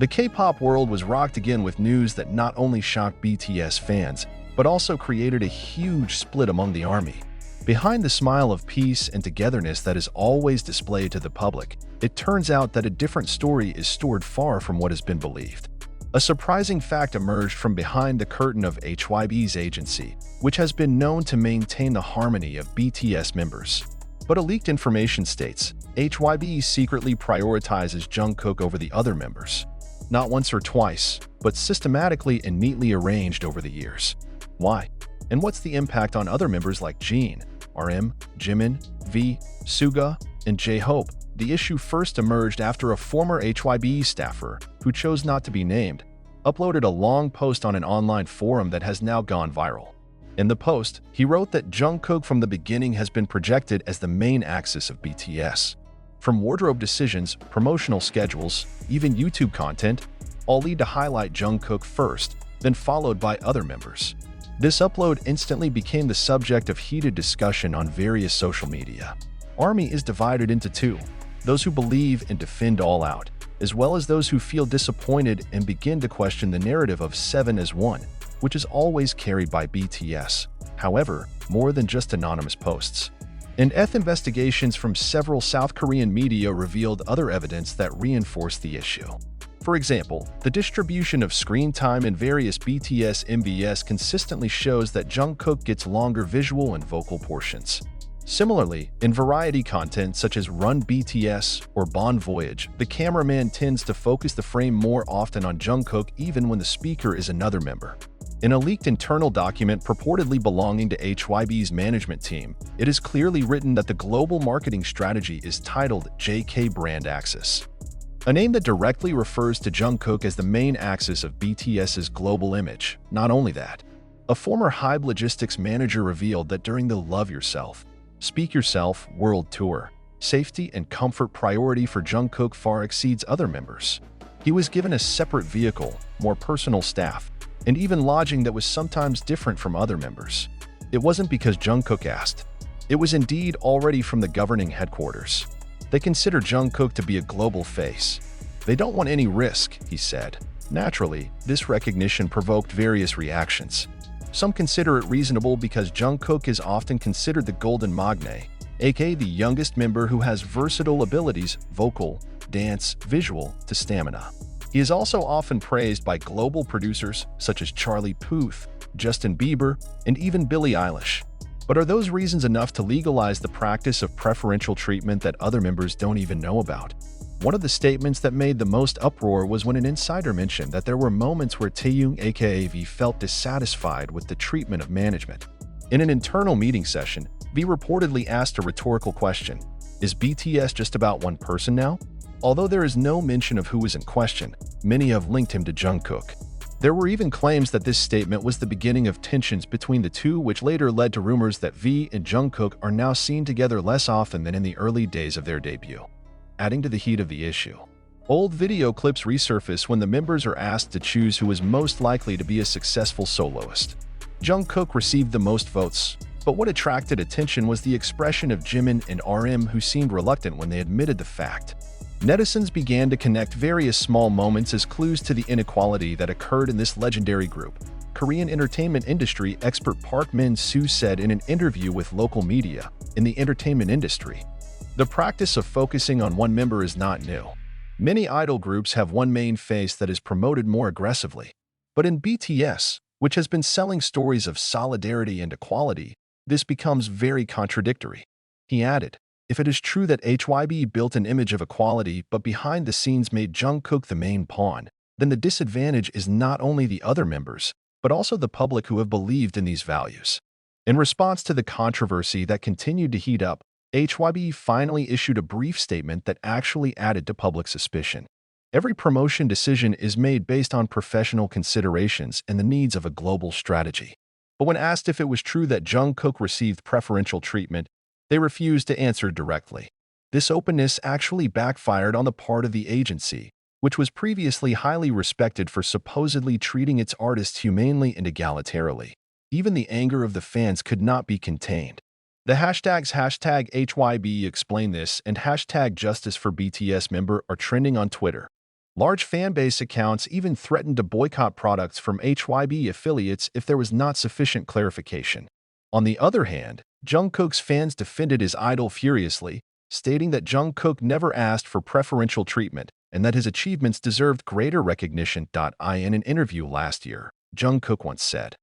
The K-pop world was rocked again with news that not only shocked BTS fans, but also created a huge split among the ARMY. Behind the smile of peace and togetherness that is always displayed to the public, it turns out that a different story is stored far from what has been believed. A surprising fact emerged from behind the curtain of HYBE's agency, which has been known to maintain the harmony of BTS members. But a leaked information states, HYBE secretly prioritizes Jungkook over the other members. Not once or twice, but systematically and neatly arranged over the years. Why? And what's the impact on other members like Jin, RM, Jimin, V, Suga, and J-Hope? The issue first emerged after a former HYBE staffer, who chose not to be named, uploaded a long post on an online forum that has now gone viral. In the post, he wrote that Jungkook from the beginning has been projected as the main axis of BTS. From wardrobe decisions, promotional schedules, even YouTube content, all lead to highlight Jungkook first, then followed by other members. This upload instantly became the subject of heated discussion on various social media. ARMY is divided into two: those who believe and defend All Out, as well as those who feel disappointed and begin to question the narrative of 7 as 1, which is always carried by BTS. However, more than just anonymous posts. In-depth investigations from several South Korean media revealed other evidence that reinforced the issue. For example, the distribution of screen time in various BTS MVs consistently shows that Jungkook gets longer visual and vocal portions. Similarly, in variety content such as Run BTS or Bon Voyage, the cameraman tends to focus the frame more often on Jungkook even when the speaker is another member. In a leaked internal document purportedly belonging to HYBE's management team, it is clearly written that the global marketing strategy is titled JK Brand Axis, a name that directly refers to Jungkook as the main axis of BTS's global image. Not only that, a former HYBE logistics manager revealed that during the Love Yourself, Speak Yourself World Tour, safety and comfort priority for Jungkook far exceeds other members. He was given a separate vehicle, more personal staff, and even lodging that was sometimes different from other members. It wasn't because Jungkook asked. It was indeed already from the governing headquarters. They consider Jungkook to be a global face. They don't want any risk, he said. Naturally, this recognition provoked various reactions. Some consider it reasonable because Jungkook is often considered the golden magne, aka the youngest member who has versatile abilities, vocal, dance, visual, to stamina. He is also often praised by global producers such as Charlie Puth, Justin Bieber, and even Billie Eilish. But are those reasons enough to legalize the practice of preferential treatment that other members don't even know about? One of the statements that made the most uproar was when an insider mentioned that there were moments where Taeyong aka V felt dissatisfied with the treatment of management. In an internal meeting session, V reportedly asked a rhetorical question: is BTS just about one person now? Although there is no mention of who was in question, many have linked him to Jungkook. There were even claims that this statement was the beginning of tensions between the two, which later led to rumors that V and Jungkook are now seen together less often than in the early days of their debut. Adding to the heat of the issue, old video clips resurface when the members are asked to choose who is most likely to be a successful soloist. Jungkook received the most votes, but what attracted attention was the expression of Jimin and RM, who seemed reluctant when they admitted the fact. Netizens began to connect various small moments as clues to the inequality that occurred in this legendary group. Korean entertainment industry expert Park Min-soo said in an interview with local media, "In the entertainment industry, the practice of focusing on one member is not new. Many idol groups have one main face that is promoted more aggressively. But in BTS, which has been selling stories of solidarity and equality, this becomes very contradictory." He added, "If it is true that HYBE built an image of equality but behind the scenes made Jungkook the main pawn, then the disadvantage is not only the other members, but also the public who have believed in these values." In response to the controversy that continued to heat up, HYBE finally issued a brief statement that actually added to public suspicion. Every promotion decision is made based on professional considerations and the needs of a global strategy. But when asked if it was true that Jungkook received preferential treatment, they refused to answer directly. This openness actually backfired on the part of the agency, which was previously highly respected for supposedly treating its artists humanely and egalitarily. Even the anger of the fans could not be contained. The hashtags #HYBE explain this and #JusticeForBTS member are trending on Twitter. Large fanbase accounts even threatened to boycott products from HYBE affiliates if there was not sufficient clarification. On the other hand, Jungkook's fans defended his idol furiously, stating that Jungkook never asked for preferential treatment and that his achievements deserved greater recognition. In an interview last year, Jungkook once said,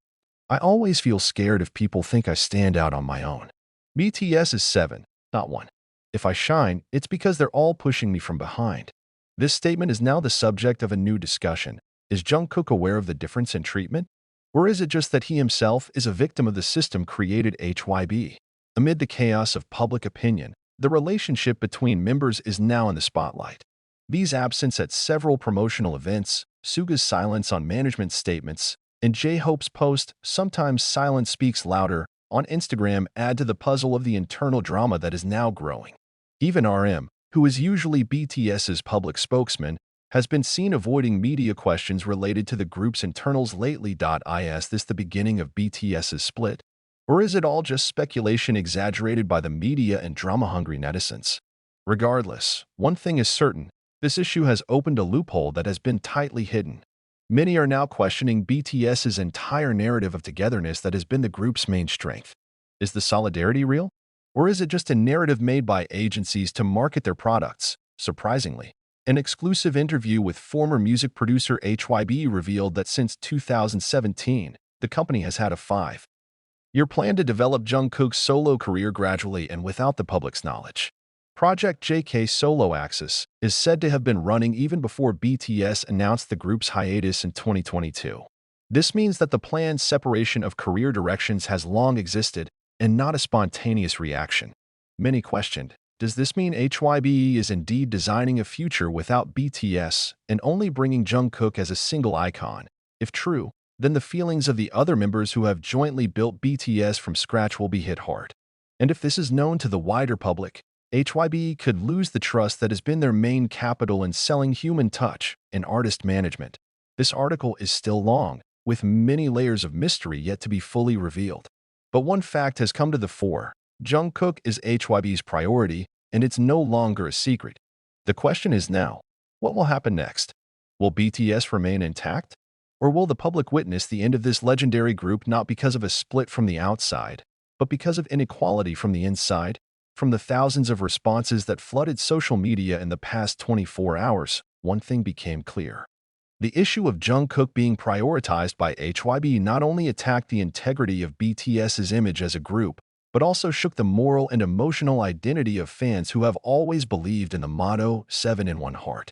"I always feel scared if people think I stand out on my own. BTS is 7, not 1. If I shine, it's because they're all pushing me from behind." This statement is now the subject of a new discussion. Is Jungkook aware of the difference in treatment? Or is it just that he himself is a victim of the system created HYBE? Amid the chaos of public opinion, the relationship between members is now in the spotlight. V's absence at several promotional events, Suga's silence on management statements, and J-Hope's post, "Sometimes silence speaks louder," on Instagram add to the puzzle of the internal drama that is now growing. Even RM, who is usually BTS's public spokesman, has been seen avoiding media questions related to the group's internals lately. Is this the beginning of BTS's split? Or is it all just speculation exaggerated by the media and drama-hungry netizens? Regardless, one thing is certain: this issue has opened a loophole that has been tightly hidden. Many are now questioning BTS's entire narrative of togetherness that has been the group's main strength. Is the solidarity real? Or is it just a narrative made by agencies to market their products? Surprisingly, an exclusive interview with former music producer HYBE revealed that since 2017, the company has had a 5-year plan to develop Jungkook's solo career gradually and without the public's knowledge. Project JK's solo axis is said to have been running even before BTS announced the group's hiatus in 2022. This means that the planned separation of career directions has long existed and not a spontaneous reaction. Many questioned, does this mean HYBE is indeed designing a future without BTS and only bringing Jungkook as a single icon? If true, then the feelings of the other members who have jointly built BTS from scratch will be hit hard. And if this is known to the wider public, HYBE could lose the trust that has been their main capital in selling human touch and artist management. This article is still long, with many layers of mystery yet to be fully revealed. But one fact has come to the fore: Jungkook is HYBE's priority, and it's no longer a secret. The question is now, what will happen next? Will BTS remain intact? Or will the public witness the end of this legendary group not because of a split from the outside, but because of inequality from the inside? From the thousands of responses that flooded social media in the past 24 hours, one thing became clear. The issue of Jungkook being prioritized by HYBE not only attacked the integrity of BTS's image as a group, but also shook the moral and emotional identity of fans who have always believed in the motto, 7 in 1 heart.